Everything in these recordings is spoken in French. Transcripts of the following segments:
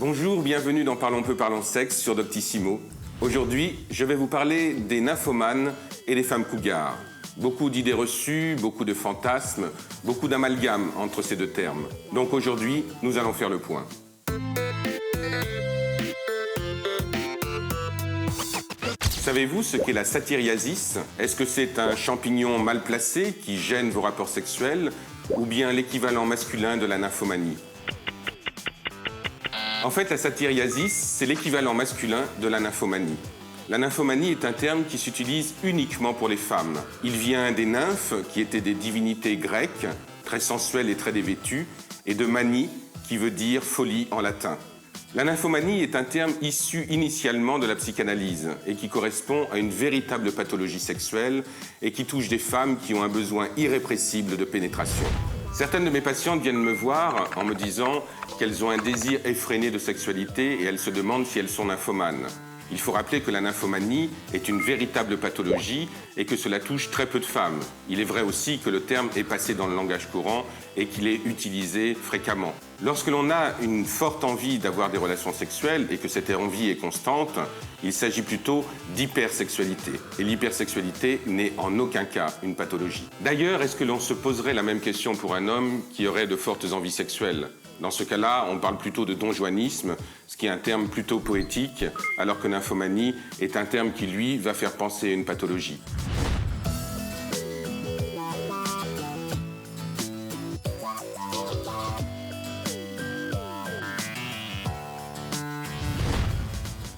Bonjour, bienvenue dans Parlons peu, parlons sexe sur Doctissimo. Aujourd'hui, je vais vous parler des nymphomanes et des femmes cougars. Beaucoup d'idées reçues, beaucoup de fantasmes, beaucoup d'amalgames entre ces deux termes. Donc aujourd'hui, nous allons faire le point. Savez-vous ce qu'est la satyriasis? Est-ce que c'est un champignon mal placé qui gêne vos rapports sexuels ou bien l'équivalent masculin de la nymphomanie? En fait, la satyriasis, c'est l'équivalent masculin de la nymphomanie. La nymphomanie est un terme qui s'utilise uniquement pour les femmes. Il vient des nymphes, qui étaient des divinités grecques, très sensuelles et très dévêtues, et de manie, qui veut dire folie en latin. La nymphomanie est un terme issu initialement de la psychanalyse et qui correspond à une véritable pathologie sexuelle et qui touche des femmes qui ont un besoin irrépressible de pénétration. Certaines de mes patientes viennent me voir en me disant qu'elles ont un désir effréné de sexualité et elles se demandent si elles sont nymphomanes. Il faut rappeler que la nymphomanie est une véritable pathologie et que cela touche très peu de femmes. Il est vrai aussi que le terme est passé dans le langage courant et qu'il est utilisé fréquemment. Lorsque l'on a une forte envie d'avoir des relations sexuelles et que cette envie est constante, il s'agit plutôt d'hypersexualité. Et l'hypersexualité n'est en aucun cas une pathologie. D'ailleurs, est-ce que l'on se poserait la même question pour un homme qui aurait de fortes envies sexuelles ? Dans ce cas-là, on parle plutôt de donjoanisme, ce qui est un terme plutôt poétique, alors que nymphomanie est un terme qui, lui, va faire penser à une pathologie.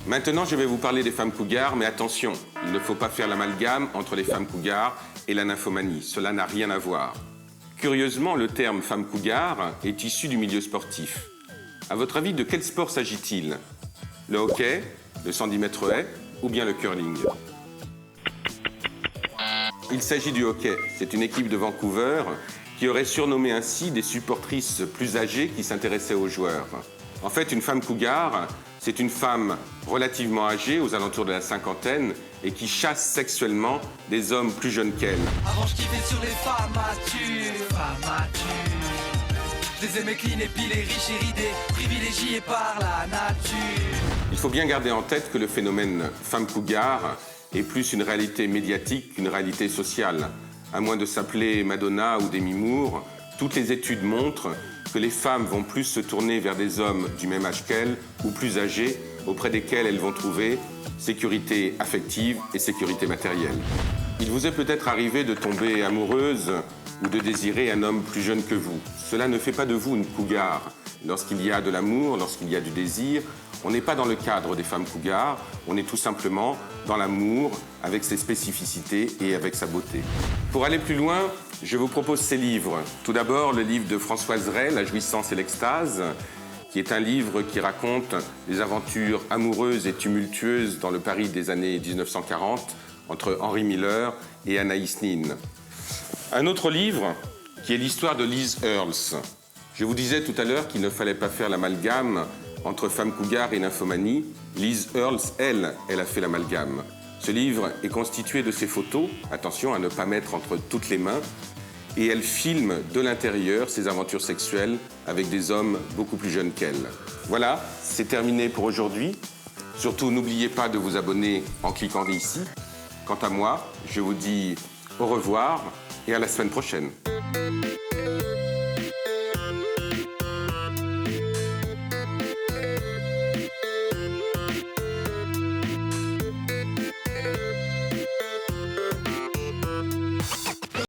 Maintenant, je vais vous parler des femmes cougars, mais attention, il ne faut pas faire l'amalgame entre les femmes cougars et la nymphomanie. Cela n'a rien à voir. Curieusement, le terme femme cougar est issu du milieu sportif. À votre avis, de quel sport s'agit-il? Le hockey, le 110 mètres haies ou bien le curling? Il s'agit du hockey. C'est une équipe de Vancouver qui aurait surnommé ainsi des supportrices plus âgées qui s'intéressaient aux joueurs. En fait, une femme cougar, c'est une femme relativement âgée, aux alentours de la cinquantaine, et qui chasse sexuellement des hommes plus jeunes qu'elle. Avant, je kiffais sur les femmes matures. Je les aimais clean, épilées, riches et ridées, privilégiées par la nature. Il faut bien garder en tête que le phénomène femme cougar est plus une réalité médiatique qu'une réalité sociale. À moins de s'appeler Madonna ou Demi Moore, toutes les études montrent que les femmes vont plus se tourner vers des hommes du même âge qu'elles ou plus âgés, auprès desquels elles vont trouver sécurité affective et sécurité matérielle. Il vous est peut-être arrivé de tomber amoureuse ou de désirer un homme plus jeune que vous. Cela ne fait pas de vous une cougar. Lorsqu'il y a de l'amour, lorsqu'il y a du désir, on n'est pas dans le cadre des femmes cougars, on est tout simplement dans l'amour avec ses spécificités et avec sa beauté. Pour aller plus loin, je vous propose ces livres. Tout d'abord, le livre de Françoise Ray, La jouissance et l'extase, qui est un livre qui raconte les aventures amoureuses et tumultueuses dans le Paris des années 1940 entre Henry Miller et Anaïs Nin. Un autre livre qui est l'histoire de Liz Earls. Je vous disais tout à l'heure qu'il ne fallait pas faire l'amalgame entre femme cougar et nymphomanie. Liz Earls, elle a fait l'amalgame. Ce livre est constitué de ses photos, attention à ne pas mettre entre toutes les mains, et elle filme de l'intérieur ses aventures sexuelles avec des hommes beaucoup plus jeunes qu'elle. Voilà, c'est terminé pour aujourd'hui. Surtout, n'oubliez pas de vous abonner en cliquant ici. Quant à moi, je vous dis au revoir et à la semaine prochaine.